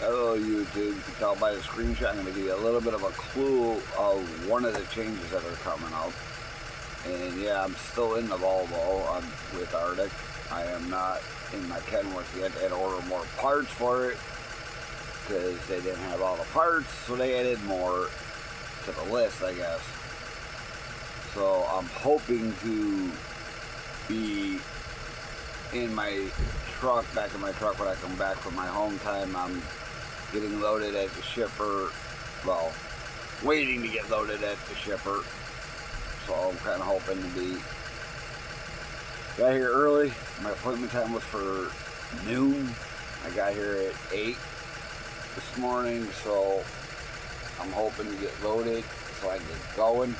Hello YouTube, you can tell by the screenshot I'm going to give you a little bit of a clue of one of the changes that are coming up. And yeah, I'm still in the Volvo with Arctic. I am not in my Kenworth yet. They had to order more parts for it because they didn't have all the parts, so they added more to the list, I guess. So I'm hoping to be in my truck, back in my truck when I come back from my home time. I'm getting loaded at the shipper, well, waiting to get loaded at the shipper. So I'm kind of hoping to be, got here early. My appointment time was for noon. I got here at 8 this morning, so I'm hoping to get loaded so I can get going.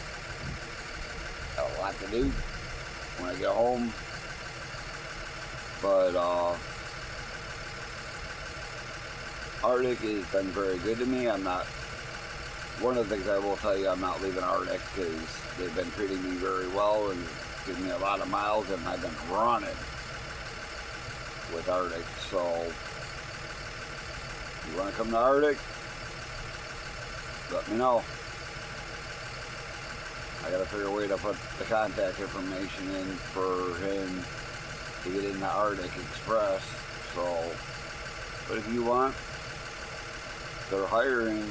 Got a lot to do when I get home. But Arctic has been very good to me. I'm not, one of the things I will tell you, I'm not leaving Arctic because they've been treating me very well and giving me a lot of miles, and I've been running with Arctic. So if you want to come to Arctic, let me know. I gotta figure a way to put the contact information in for him to get into Arctic Express. So, but if you want, they're hiring.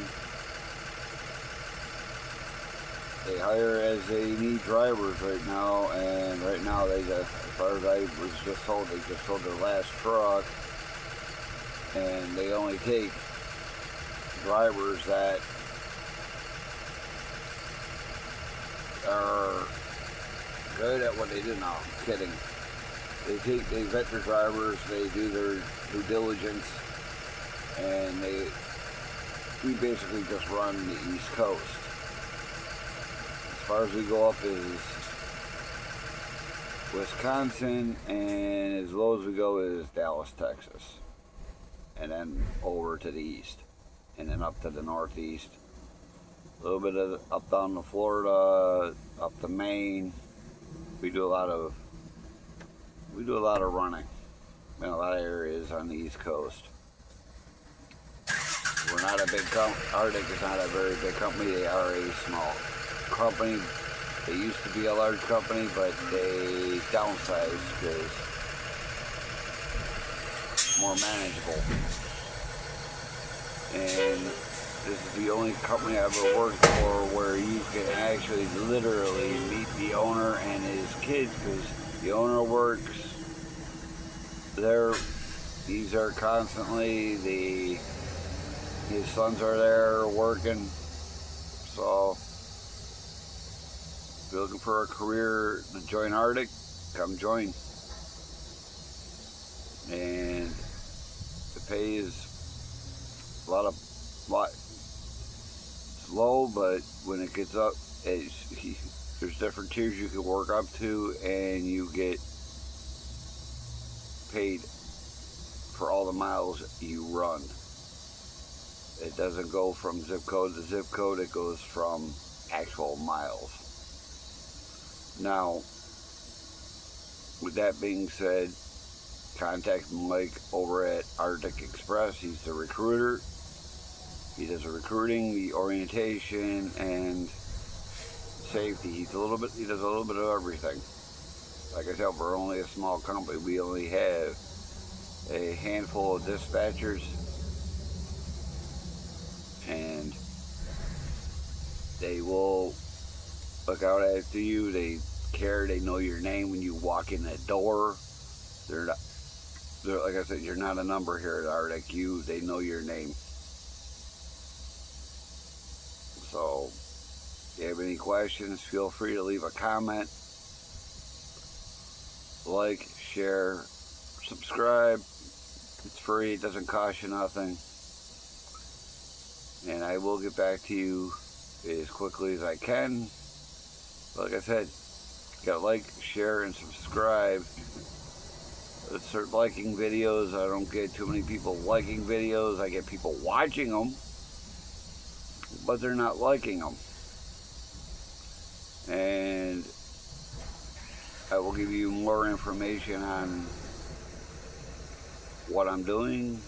They hire as they need drivers right now, and right now they just, as far as I was just told, they just sold their last truck, and they only take drivers that are good at what they do. No, I'm kidding. They vet their drivers, they do their due diligence, and we basically just run the East Coast. As far as we go up is Wisconsin, and as low as we go is Dallas, Texas. And then over to the east, and then up to the northeast. A little bit of up down to Florida, up to Maine. We do a lot of running in a lot of areas on the East Coast. We're not a big company. Arctic is not a very big company. They are a small company. They used to be a large company, but they downsized because more manageable. And this is the only company I've ever worked for where you can actually literally meet the owner and his kids, because the owner works there. He's there constantly. His sons are there working. So if you're looking for a career to join Arctic, come join. And the pay is a lot low, but when it gets up, there's different tiers you can work up to, and you get paid for all the miles you run. It doesn't go from zip code to zip code, it goes from actual miles. Now, with that being said, contact Mike over at Arctic Express. He's the recruiter. He does the recruiting, the orientation, and safety. He does a little bit of everything. Like I said, we're only a small company. We only have a handful of dispatchers, and they will look out after you. They care. They know your name when you walk in the door. They're like I said, you're not a number here at Arctic. They know your name. So, if you have any questions, feel free to leave a comment, like, share, subscribe. It's free, it doesn't cost you nothing. And I will get back to you as quickly as I can. Like I said, you gotta like, share, and subscribe. Let's start liking videos. I don't get too many people liking videos. I get people watching them, but they're not liking them. And I will give you more information on what I'm doing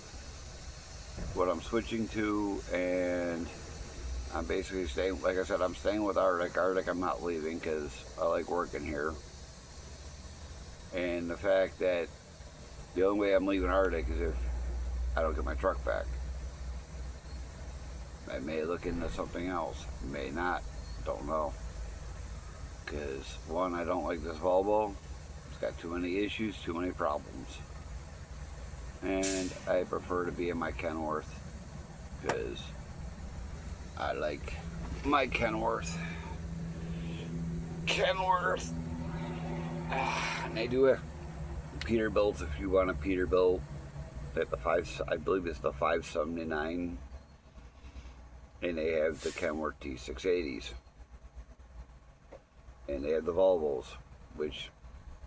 what I'm switching to, and I'm basically staying, like I said, I'm staying with Arctic. Arctic I'm not leaving because I like working here. And the fact that the only way I'm leaving Arctic is if I don't get my truck back. I may look into something else, may not, don't know. Because one, I don't like this Volvo. It's got too many issues, too many problems. And I prefer to be in my Kenworth because I like my Kenworth. Kenworth. And they do a Peterbilt if you want a Peterbilt. At the I believe it's the 579, and they have the Kenworth T680s, and they have the Volvos, which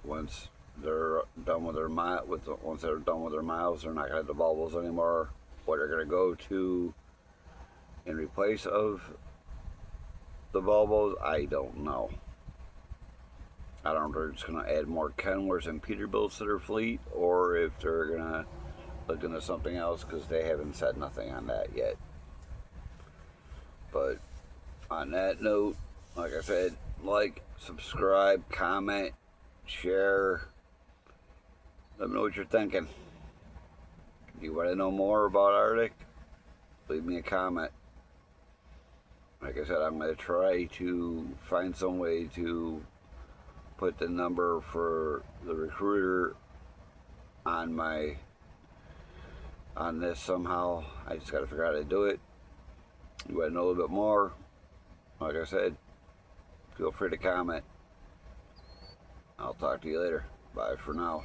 once they're done with their once they're done with their miles, they're not gonna have the Volvos anymore. What they're gonna go to in replace of the Volvos, I don't know. I don't know if they're just gonna add more Kenworths and Peterbilts to their fleet, or if they're gonna look into something else, because they haven't said nothing on that yet. But on that note, like I said, like, subscribe, comment, share. Let me know what you're thinking. If you want to know more about Arctic, leave me a comment. Like I said, I'm going to try to find some way to put the number for the recruiter on this somehow. I just got to figure out how to do it. You want to know a little bit more, like I said, feel free to comment. I'll talk to you later. Bye for now.